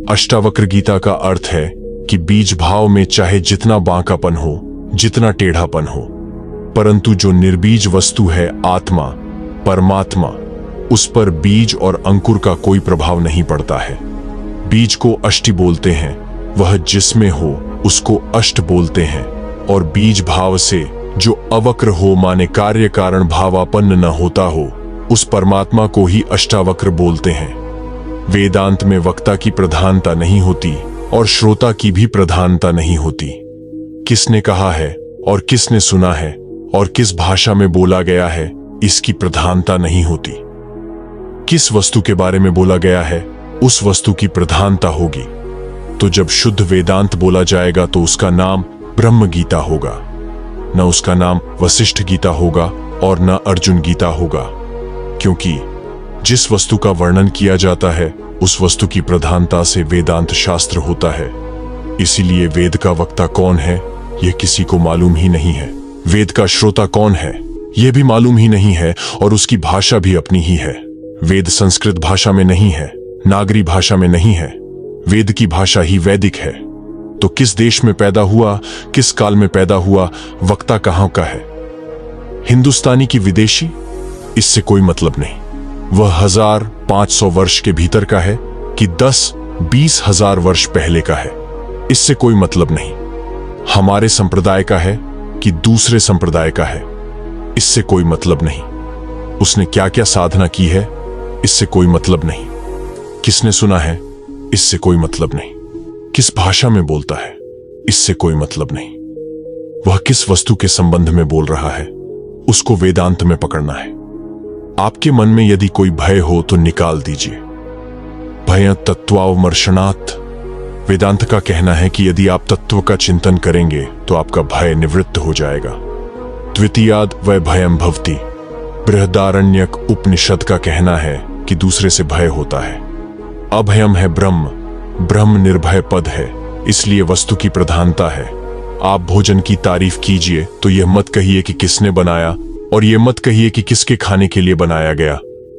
अष्टावक्र गीता का अर्थ है कि बीज भाव में चाहे जितना बांकापन हो, जितना टेढ़ापन हो, परंतु जो निर्बीज वस्तु है आत्मा, परमात्मा, उस पर बीज और अंकुर का कोई प्रभाव नहीं पड़ता है। बीज को अष्टि बोलते हैं, वह जिसमें हो उसको अष्ट बोलते हैं, और बीज भाव से जो अवक्र हो माने कार्य कारण भावापन्न न होता हो, उस परमात्मा को ही अष्टावक्र बोलते हैं। वेदांत में वक्ता की प्रधानता नहीं होती और श्रोता की भी प्रधानता नहीं होती। किसने कहा है और किसने सुना है और किस भाषा में बोला गया है, इसकी प्रधानता नहीं होती। किस वस्तु के बारे में बोला गया है, उस वस्तु की प्रधानता होगी। तो जब शुद्ध वेदांत बोला जाएगा तो उसका नाम ब्रह्म गीता होगा, न उसका नाम वशिष्ठ गीता होगा और न अर्जुन गीता होगा, क्योंकि जिस वस्तु का वर्णन किया जाता है उस वस्तु की प्रधानता से वेदांत शास्त्र होता है। इसीलिए वेद का वक्ता कौन है यह किसी को मालूम ही नहीं है, वेद का श्रोता कौन है यह भी मालूम ही नहीं है, और उसकी भाषा भी अपनी ही है। वेद संस्कृत भाषा में नहीं है, नागरी भाषा में नहीं है, वेद की भाषा ही वैदिक है। तो किस देश में पैदा हुआ, किस काल में पैदा हुआ, वक्ता कहां का है? हिंदुस्तानी की विदेशी, इससे कोई मतलब नहीं। वह 1500 वर्ष के भीतर का है कि 10-20 हजार वर्ष पहले का है, इससे कोई मतलब नहीं। हमारे संप्रदाय का है कि दूसरे संप्रदाय का है, इससे कोई मतलब नहीं। उसने क्या क्या साधना की है, इससे कोई मतलब नहीं। किसने सुना है, इससे कोई मतलब नहीं। किस भाषा में बोलता है, इससे कोई मतलब नहीं। वह किस वस्तु के संबंध में बोल रहा है, उसको वेदांत में पकड़ना है। आपके मन में यदि कोई भय हो तो निकाल दीजिए। भय तत्वावमर्शनात्। वेदांत का कहना है कि यदि आप तत्व का चिंतन करेंगे तो आपका भय निवृत्त हो जाएगा। द्वितीयाद वै भयम भवति। बृहदारण्यक उपनिषद का कहना है कि दूसरे से भय होता है। अभयम है ब्रह्म, ब्रह्म निर्भय पद है, इसलिए वस्तु की प्रधानता है। आप भोजन की तारीफ कीजिए तो यह मत कहिए कि किसने बनाया, और यह मत कहिए कि किसके खाने के लिए बनाया गया,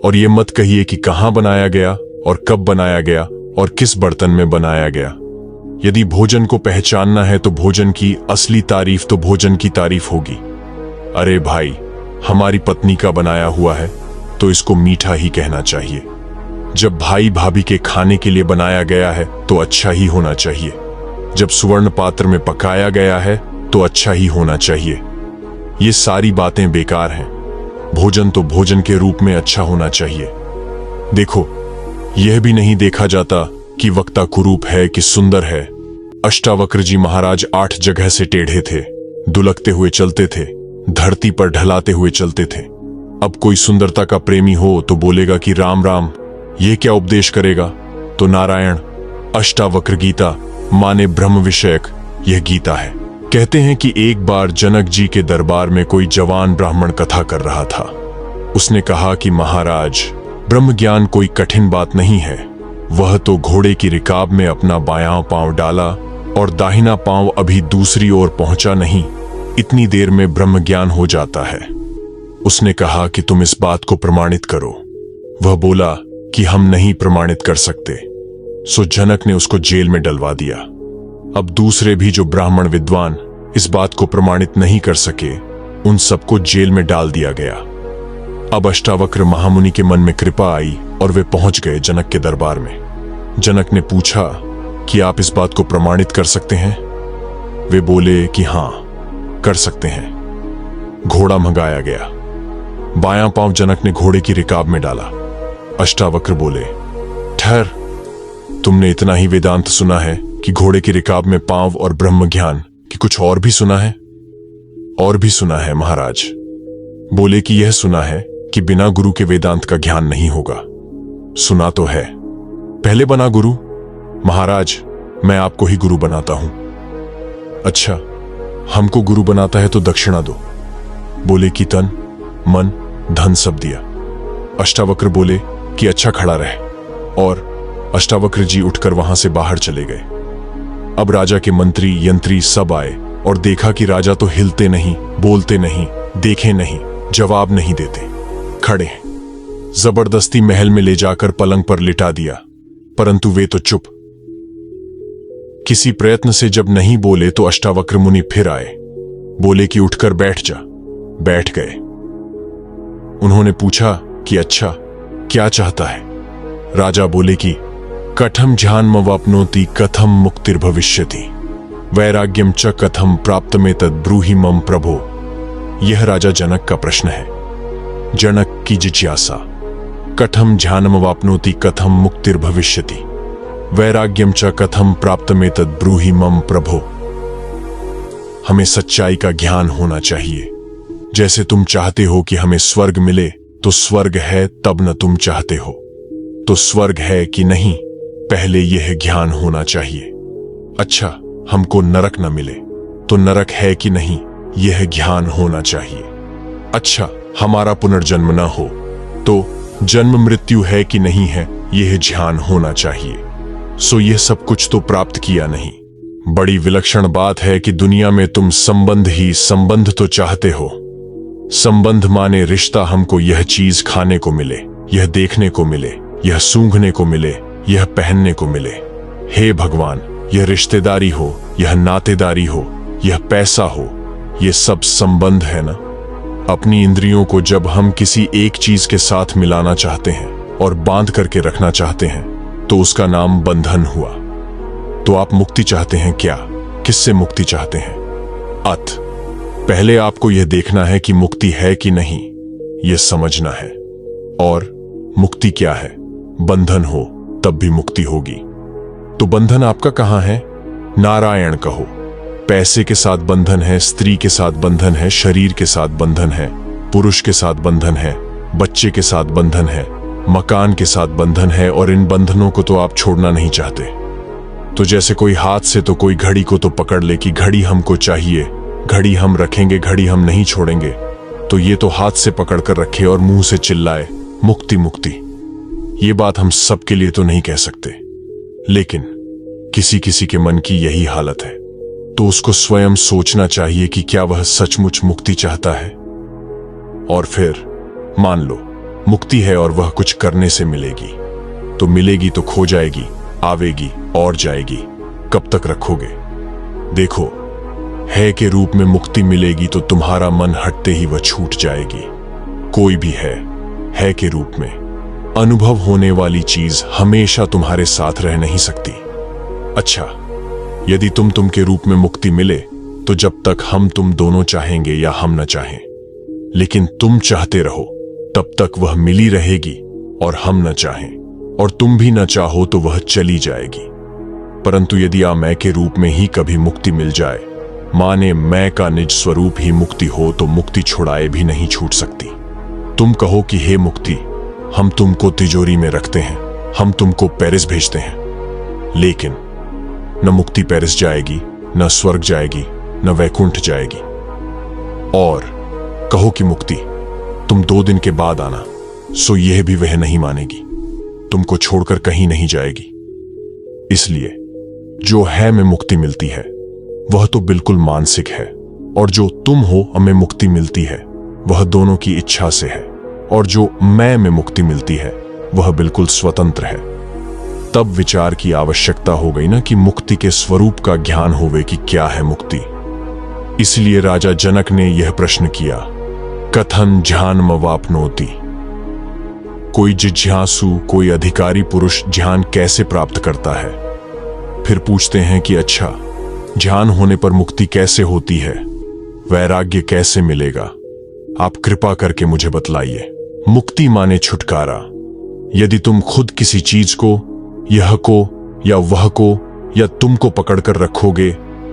और यह मत कहिए कि कहां बनाया गया और कब बनाया गया और किस बर्तन में बनाया गया। यदि भोजन को पहचानना है तो भोजन की असली तारीफ तो भोजन की तारीफ होगी। अरे भाई, हमारी पत्नी का बनाया हुआ है तो इसको मीठा ही कहना चाहिए। जब भाई भाभी के खाने के लिए बनाया गया है तो अच्छा ही होना चाहिए। जब सुवर्ण पात्र में पकाया गया है तो अच्छा ही होना चाहिए। ये सारी बातें बेकार हैं। भोजन तो भोजन के रूप में अच्छा होना चाहिए। देखो, यह भी नहीं देखा जाता कि वक्ता कुरूप है कि सुंदर है। अष्टावक्र जी महाराज 8 जगह से टेढ़े थे, दुलकते हुए चलते थे, धरती पर ढलाते हुए चलते थे। अब कोई सुंदरता का प्रेमी हो तो बोलेगा कि राम राम, ये क्या उपदेश करेगा? तो नारायण, अष्टावक्र गीता माने ब्रह्म विषयक यह गीता है। कहते हैं कि एक बार जनक जी के दरबार में कोई जवान ब्राह्मण कथा कर रहा था। उसने कहा कि महाराज, ब्रह्म ज्ञान कोई कठिन बात नहीं है। वह तो घोड़े की रिकाब में अपना बायां पांव डाला और दाहिना पांव अभी दूसरी ओर पहुंचा नहीं, इतनी देर में ब्रह्म ज्ञान हो जाता है। उसने कहा कि तुम इस बात को प्रमाणित करो। वह बोला कि हम नहीं प्रमाणित कर सकते। सो जनक ने उसको जेल में डलवा दिया। अब दूसरे भी जो ब्राह्मण विद्वान इस बात को प्रमाणित नहीं कर सके, उन सबको जेल में डाल दिया गया। अब अष्टावक्र महामुनि के मन में कृपा आई और वे पहुंच गए जनक के दरबार में। जनक ने पूछा कि आप इस बात को प्रमाणित कर सकते हैं? वे बोले कि हां, कर सकते हैं। घोड़ा मंगाया गया। बायां पांव जनक ने घोड़े की रिकाब में डाला। अष्टावक्र बोले, ठहर, तुमने इतना ही वेदांत सुना है कि घोड़े की रिकाब में पांव और ब्रह्म ज्ञान, कि कुछ और भी सुना है? और भी सुना है महाराज। बोले कि यह सुना है कि बिना गुरु के वेदांत का ज्ञान नहीं होगा। सुना तो है, पहले बना गुरु। महाराज, मैं आपको ही गुरु बनाता हूं। अच्छा, हमको गुरु बनाता है तो दक्षिणा दो। बोले कि तन, मन, धन सब दिया। अष्टावक्र बोले कि अच्छा खड़ा रहे, और अष्टावक्र जी उठकर वहां से बाहर चले गए। अब राजा के मंत्री यंत्री सब आए और देखा कि राजा तो हिलते नहीं, बोलते नहीं, देखे नहीं, जवाब नहीं देते, खड़े हैं। जबरदस्ती महल में ले जाकर पलंग पर लिटा दिया, परंतु वे तो चुप। किसी प्रयत्न से जब नहीं बोले तो अष्टावक्र मुनि फिर आए। बोले कि उठकर बैठ जा। बैठ गए। उन्होंने पूछा कि अच्छा, क्या चाहता है? राजा बोले कि कथम ध्यानमवाप्नोति कथम मुक्तिर्भविष्यति वैराग्यम च कथम प्राप्तमेतद् ब्रूहि मम प्रभो। यह राजा जनक का प्रश्न है। जनक की जिज्ञासा, कथम ध्यानमवाप्नोति कथम मुक्तिर्भविष्यति वैराग्यम च कथम प्राप्तमेतद् ब्रूहि मम प्रभो। हमें सच्चाई का ज्ञान होना चाहिए। जैसे तुम चाहते हो कि हमें स्वर्ग मिले तो स्वर्ग है, तब न तुम चाहते हो तो स्वर्ग है कि नहीं, पहले यह ज्ञान होना चाहिए। अच्छा, हमको नरक न मिले तो नरक है कि नहीं, यह ज्ञान होना चाहिए। अच्छा, हमारा पुनर्जन्म न हो तो जन्म मृत्यु है कि नहीं है, यह ज्ञान होना चाहिए। सो यह सब कुछ तो प्राप्त किया नहीं। बड़ी विलक्षण बात है कि दुनिया में तुम संबंध ही संबंध तो चाहते हो। संबंध माने रिश्ता, हमको यह चीज खाने को मिले, यह देखने को मिले, यह सूंघने को मिले, यह पहनने को मिले। हे भगवान, यह रिश्तेदारी हो, यह नातेदारी हो, यह पैसा हो, यह सब संबंध है ना। अपनी इंद्रियों को जब हम किसी एक चीज के साथ मिलाना चाहते हैं और बांध करके रखना चाहते हैं तो उसका नाम बंधन हुआ। तो आप मुक्ति चाहते हैं क्या? किससे मुक्ति चाहते हैं? पहले आपको यह देखना है कि मुक्ति है कि नहीं, यह समझना है। और मुक्ति क्या है? बंधन हो तब भी मुक्ति होगी। तो बंधन आपका कहां है? नारायण कहो। पैसे के साथ बंधन है, स्त्री के साथ बंधन है, शरीर के साथ बंधन है, पुरुष के साथ बंधन है, बच्चे के साथ बंधन है, मकान के साथ बंधन है, और इन बंधनों को तो आप छोड़ना नहीं चाहते। तो जैसे कोई हाथ से तो कोई घड़ी को तो पकड़ ले कि घड़ी हमको चाहिए, घड़ी हम रखेंगे, घड़ी हम नहीं छोड़ेंगे, तो ये तो हाथ से पकड़ कर रखे और मुंह से चिल्लाए मुक्ति मुक्ति। ये बात हम सबके लिए तो नहीं कह सकते, लेकिन किसी किसी के मन की यही हालत है। तो उसको स्वयं सोचना चाहिए कि क्या वह सचमुच मुक्ति चाहता है। और फिर मान लो मुक्ति है और वह कुछ करने से मिलेगी, तो मिलेगी तो खो जाएगी, आवेगी और जाएगी। कब तक रखोगे? देखो, है के रूप में मुक्ति मिलेगी तो तुम्हारा मन हटते ही वह छूट जाएगी। कोई भी है के रूप में अनुभव होने वाली चीज हमेशा तुम्हारे साथ रह नहीं सकती। अच्छा, यदि तुम के रूप में मुक्ति मिले तो जब तक हम तुम दोनों चाहेंगे या हम न चाहें, लेकिन तुम चाहते रहो तब तक वह मिली रहेगी, और हम न चाहें और तुम भी न चाहो तो वह चली जाएगी। परंतु यदि मैं के रूप में ही कभी मुक्ति मिल जाए, माने मैं का निज स्वरूप ही मुक्ति हो, तो मुक्ति छुड़ाए भी नहीं छूट सकती। तुम कहो कि हे मुक्ति, हम तुमको तिजोरी में रखते हैं, हम तुमको पेरिस भेजते हैं, लेकिन न मुक्ति पेरिस जाएगी, न स्वर्ग जाएगी, न वैकुंठ जाएगी। और कहो कि मुक्ति तुम 2 दिन के बाद आना, सो यह भी वह नहीं मानेगी, तुमको छोड़कर कहीं नहीं जाएगी। इसलिए जो है में मुक्ति मिलती है वह तो बिल्कुल मानसिक है, और जो तुम हो हमें मुक्ति मिलती है वह दोनों की इच्छा से है, और जो मैं में मुक्ति मिलती है वह बिल्कुल स्वतंत्र है। तब विचार की आवश्यकता हो गई ना कि मुक्ति के स्वरूप का ज्ञान होवे कि क्या है मुक्ति। इसलिए राजा जनक ने यह प्रश्न किया, कथन ध्यानमवाप्नोति। कोई जिज्ञासु, कोई अधिकारी पुरुष ध्यान कैसे प्राप्त करता है? फिर पूछते हैं कि अच्छा, ध्यान होने पर मुक्ति कैसे होती है, वैराग्य कैसे मिलेगा? आप कृपा करके मुझे बतलाइए। मुक्ति माने छुटकारा। यदि तुम खुद किसी चीज को, यह को या वह को या तुमको पकड़कर रखोगे,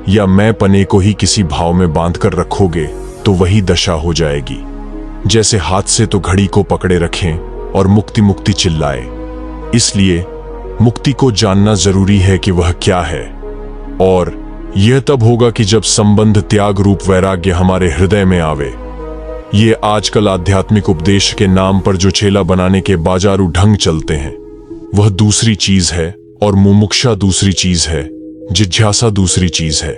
या मैं पने को ही किसी भाव में बांधकर रखोगे, तो वही दशा हो जाएगी। जैसे हाथ से तो घड़ी को पकड़े रखें और मुक्ति मुक्ति चिल्लाए। इसलिए मुक्ति को जानना जरूरी है कि वह क्या है, और यह तब होगा कि जब संबंध त्याग रूप वैराग्य हमारे हृदय में आवे। ये आजकल आध्यात्मिक उपदेश के नाम पर जो चेला बनाने के बाजारू ढंग चलते हैं, वह दूसरी चीज है, और मुमुक्षा दूसरी चीज है, जिज्ञासा दूसरी चीज है।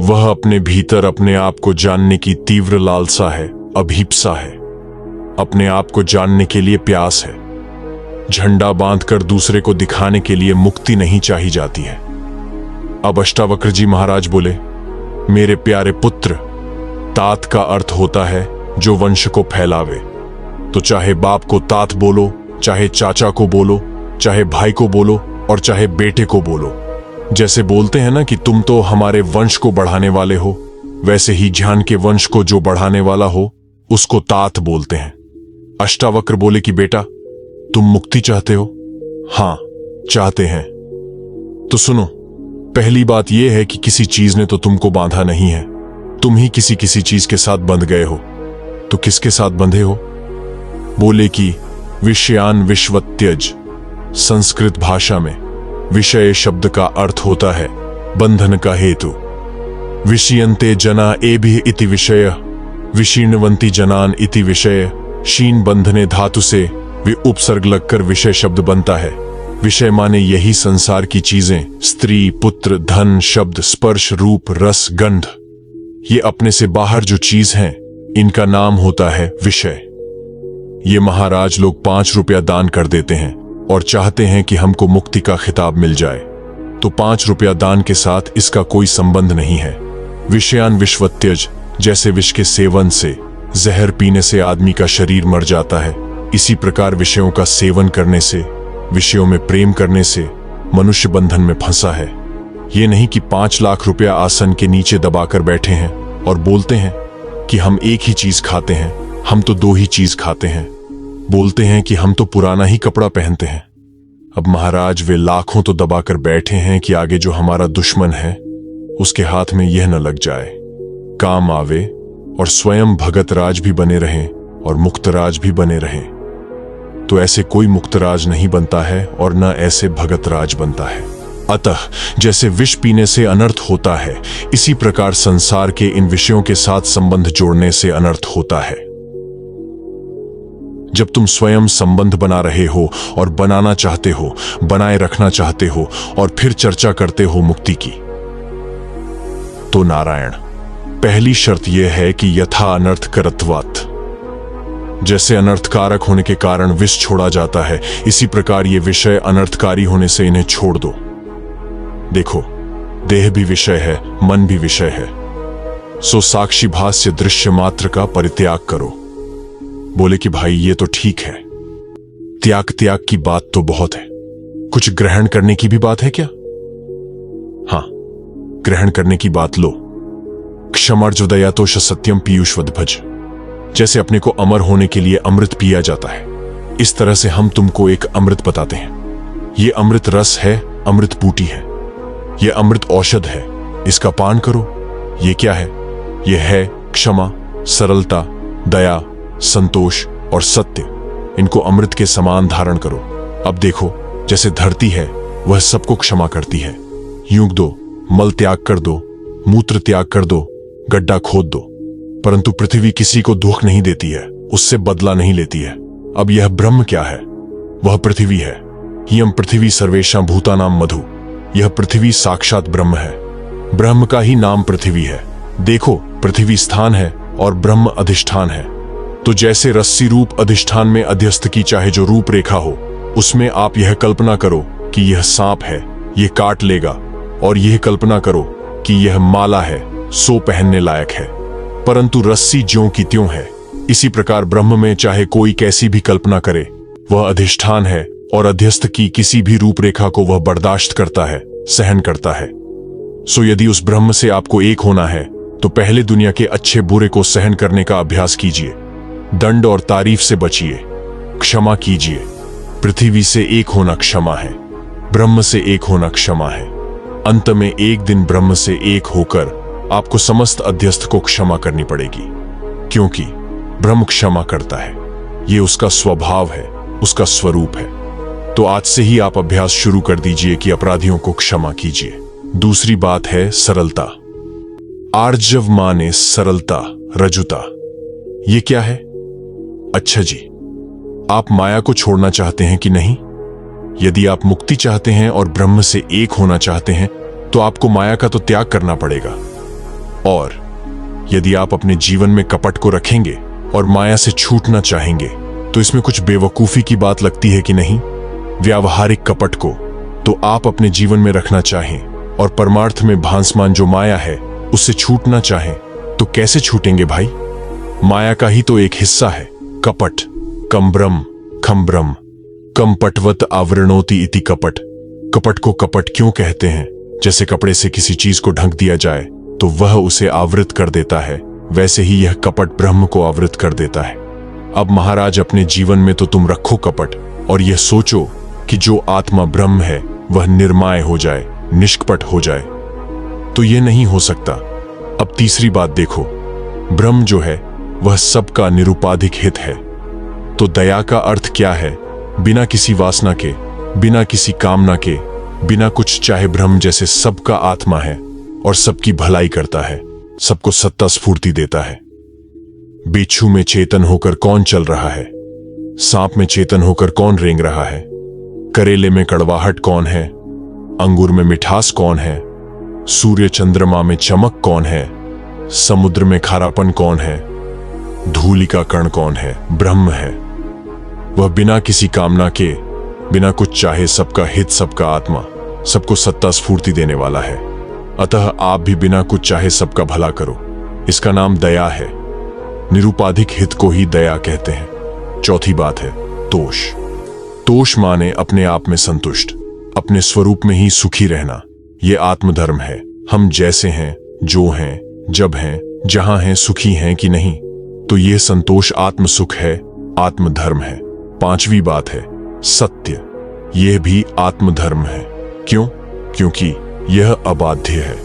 वह अपने भीतर अपने आप को जानने की तीव्र लालसा है, अभीप्सा है, अपने आप को जानने के लिए प्यास है। झंडा बांधकर दूसरे को दिखाने के लिए मुक्ति नहीं चाही जाती है। अब अष्टावक्र जी महाराज बोले, मेरे प्यारे पुत्र, तात का अर्थ होता है जो वंश को फैलावे। तो चाहे बाप को तात बोलो, चाहे चाचा को बोलो, चाहे भाई को बोलो और चाहे बेटे को बोलो। जैसे बोलते हैं ना कि तुम तो हमारे वंश को बढ़ाने वाले हो, वैसे ही ज्ञान के वंश को जो बढ़ाने वाला हो उसको तात बोलते हैं। अष्टावक्र बोले कि बेटा, तुम मुक्ति चाहते हो? हां, चाहते हैं। तो सुनो, पहली बात यह है कि किसी चीज ने तो तुमको बांधा नहीं है, तुम ही किसी किसी चीज के साथ बंध गए हो। तो किसके साथ बंधे हो? बोले कि विषयान विश्वत्यज। संस्कृत भाषा में विषय शब्द का अर्थ होता है बंधन का हेतु। विषयन्ते जना एभिः इति विषय, विशीर्णवन्ति जनान इति विषय। शीन बंधने धातु से वे उपसर्ग लगकर विषय शब्द बनता है। विषय माने यही संसार की चीजें, स्त्री, पुत्र, धन, शब्द, स्पर्श, रूप, रस, गंध। ये अपने से बाहर जो चीज हैं, इनका नाम होता है विषय। ये महाराज लोग 5 रुपया दान कर देते हैं और चाहते हैं कि हमको मुक्ति का खिताब मिल जाए। तो 5 रुपया दान के साथ इसका कोई संबंध नहीं है। विषयान विश्वत्यज, जैसे विष के सेवन से, जहर पीने से आदमी का शरीर मर जाता है, इसी प्रकार विषयों का सेवन करने से, विषयों में प्रेम करने से मनुष्य बंधन में फंसा है। ये नहीं कि 5 लाख रुपया आसन के नीचे दबाकर बैठे हैं और बोलते हैं कि हम एक ही चीज खाते हैं, हम तो 2 ही चीज खाते हैं। बोलते हैं कि हम तो पुराना ही कपड़ा पहनते हैं। अब महाराज वे लाखों तो दबाकर बैठे हैं कि आगे जो हमारा दुश्मन है उसके हाथ में यह न लग जाए, काम आवे और स्वयं भगत राज भी बने रहें और मुक्तराज भी बने रहें। तो ऐसे कोई मुक्तराज नहीं बनता है और न ऐसे भगत राज बनता है। अतः जैसे विष पीने से अनर्थ होता है, इसी प्रकार संसार के इन विषयों के साथ संबंध जोड़ने से अनर्थ होता है। जब तुम स्वयं संबंध बना रहे हो और बनाना चाहते हो, बनाए रखना चाहते हो और फिर चर्चा करते हो मुक्ति की, तो नारायण, पहली शर्त यह है कि यथा अनर्थ करत्वात्। जैसे अनर्थकारक होने के कारण विष छोड़ा जाता है, इसी प्रकार ये विषय अनर्थकारी होने से इन्हें छोड़ दो। देखो, देह भी विषय है, मन भी विषय है, सो साक्षी भाष्य दृश्य मात्र का परित्याग करो। बोले कि भाई ये तो ठीक है, त्याग की बात तो बहुत है, कुछ ग्रहण करने की भी बात है क्या? हां, ग्रहण करने की बात लो। क्षमार्जुदयातोष सत्यम पीयूषवद भज। जैसे अपने को अमर होने के लिए अमृत पिया जाता है, इस तरह से हम तुमको एक अमृत बताते हैं। ये अमृत रस है, अमृत बूटी है, ये अमृत औषध है, इसका पान करो। ये क्या है? ये है क्षमा, सरलता, दया, संतोष और सत्य। इनको अमृत के समान धारण करो। अब देखो, जैसे धरती है वह सबको क्षमा करती है। यूं दो, मल त्याग कर दो, मूत्र त्याग कर दो, गड्ढा खोद दो, परंतु पृथ्वी किसी को दुख नहीं देती है, उससे बदला नहीं लेती है। अब यह ब्रह्म क्या है? वह पृथ्वी है। यम पृथ्वी सर्वेषां भूतानां मधु। यह पृथ्वी साक्षात ब्रह्म है। ब्रह्म का ही नाम पृथ्वी है। देखो, पृथ्वी स्थान है और ब्रह्म अधिष्ठान है। तो जैसे रस्सी रूप अधिष्ठान में अध्यस्त की चाहे जो रूपरेखा हो, उसमें आप यह कल्पना करो कि यह सांप है, यह काट लेगा, और यह कल्पना करो कि यह माला है, सो पहनने लायक है, परंतु रस्सी ज्यों की त्यों है। इसी प्रकार ब्रह्म में चाहे कोई कैसी भी कल्पना करे, वह अधिष्ठान है और अध्यस्त की किसी भी रूपरेखा को वह बर्दाश्त करता है, सहन करता है। सो यदि उस ब्रह्म से आपको एक होना है, तो पहले दुनिया के अच्छे बुरे को सहन करने का अभ्यास कीजिए। दंड और तारीफ से बचिए, क्षमा कीजिए। पृथ्वी से एक होना क्षमा है, ब्रह्म से एक होना क्षमा है। अंत में एक दिन ब्रह्म से एक होकर आपको समस्त अध्यस्त को क्षमा करनी पड़ेगी, क्योंकि ब्रह्म क्षमा करता है। ये उसका स्वभाव है, उसका स्वरूप है। तो आज से ही आप अभ्यास शुरू कर दीजिए कि अपराधियों को क्षमा कीजिए। दूसरी बात है सरलता। आर्जव माने सरलता, रजुता। ये क्या है? अच्छा जी, आप माया को छोड़ना चाहते हैं कि नहीं? यदि आप मुक्ति चाहते हैं और ब्रह्म से एक होना चाहते हैं, तो आपको माया का तो त्याग करना पड़ेगा। और यदि आप अपने जीवन में कपट को रखेंगे और माया से छूटना चाहेंगे, तो इसमें कुछ बेवकूफी की बात लगती है कि नहीं? व्यावहारिक कपट को तो आप अपने जीवन में रखना चाहें और परमार्थ में भांसमान जो माया है उससे छूटना चाहें तो कैसे छूटेंगे भाई? माया का ही तो एक हिस्सा है कपट। कम ब्रह्म खम ब्रह्म कम पटवत आवरणोति इति कपट। कपट को कपट क्यों कहते हैं? जैसे कपड़े से किसी चीज को ढक दिया जाए तो वह उसे आवृत कर देता है, वैसे ही यह कपट ब्रह्म को आवृत कर देता है। अब महाराज अपने जीवन में तो तुम रखो कपट और यह सोचो कि जो आत्मा ब्रह्म है वह निर्माय हो जाए, निष्कपट हो जाए। तो यह नहीं हो सकता। अब तीसरी बात देखो, ब्रह्म जो है वह सबका निरुपाधिक हित है। तो दया का अर्थ क्या है? बिना किसी वासना के, बिना किसी कामना के, बिना कुछ चाहे ब्रह्म जैसे सबका आत्मा है और सबकी भलाई करता है, सबको सत्ता स्फूर्ति देता है। बिच्छू में चेतन होकर कौन चल रहा है? सांप में चेतन होकर कौन रेंग रहा है? करेले में कड़वाहट कौन है? अंगूर में मिठास कौन है? सूर्य चंद्रमा में चमक कौन है? समुद्र में खारापन कौन है? धूलि का कण कौन है? ब्रह्म है। वह बिना किसी कामना के, बिना कुछ चाहे सबका हित, सबका आत्मा, सबको सत्ता स्फूर्ति देने वाला है। अतः आप भी बिना कुछ चाहे सबका भला करो। इसका नाम दया है। निरुपाधिक हित को ही दया कहते हैं। चौथी बात है तोष। तोष माने अपने आप में संतुष्ट, अपने स्वरूप में ही सुखी रहना। यह आत्मधर्म है। हम जैसे हैं, जो हैं, जब हैं, जहां हैं, सुखी हैं कि नहीं, तो यह संतोष आत्म सुख है, आत्मधर्म है। पांचवी बात है सत्य। यह भी आत्मधर्म है। क्यों? क्योंकि यह अबाध्य है।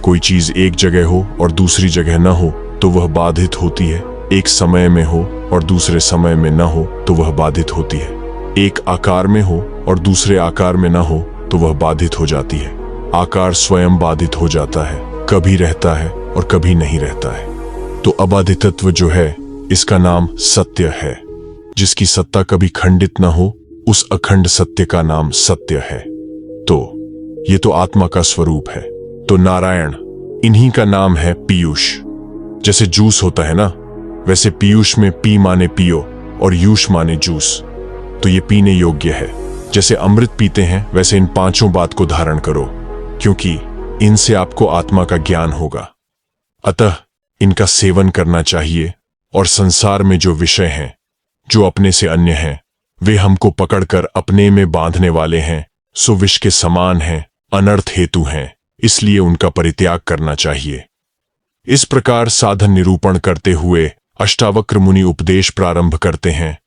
कोई चीज एक जगह हो और दूसरी जगह न हो तो वह बाधित होती है। एक समय में हो और दूसरे समय में न हो तो वह बाधित होती है। एक आकार में हो और दूसरे आकार में न हो तो वह बाधित हो जाती है। आकार स्वयं बाधित हो जाता है, कभी रहता है और कभी नहीं रहता है। तो अबाधितत्व जो है इसका नाम सत्य है। जिसकी सत्ता कभी खंडित न हो उस अखंड सत्य का नाम सत्य है। तो ये तो आत्मा का स्वरूप है। तो नारायण, इन्हीं का नाम है पीयूष। जैसे जूस होता है ना, वैसे पीयूष में पी माने पियो और यूष माने जूस। तो ये पीने योग्य है। जैसे अमृत पीते हैं वैसे इन पांचों बात को धारण करो, क्योंकि इनसे आपको आत्मा का ज्ञान होगा। अतः इनका सेवन करना चाहिए। और संसार में जो विषय हैं, जो अपने से अन्य हैं, वे हमको पकड़कर अपने में बांधने वाले हैं, सो विष के समान हैं, अनर्थ हेतु हैं, इसलिए उनका परित्याग करना चाहिए। इस प्रकार साधन निरूपण करते हुए अष्टावक्र मुनि उपदेश प्रारंभ करते हैं।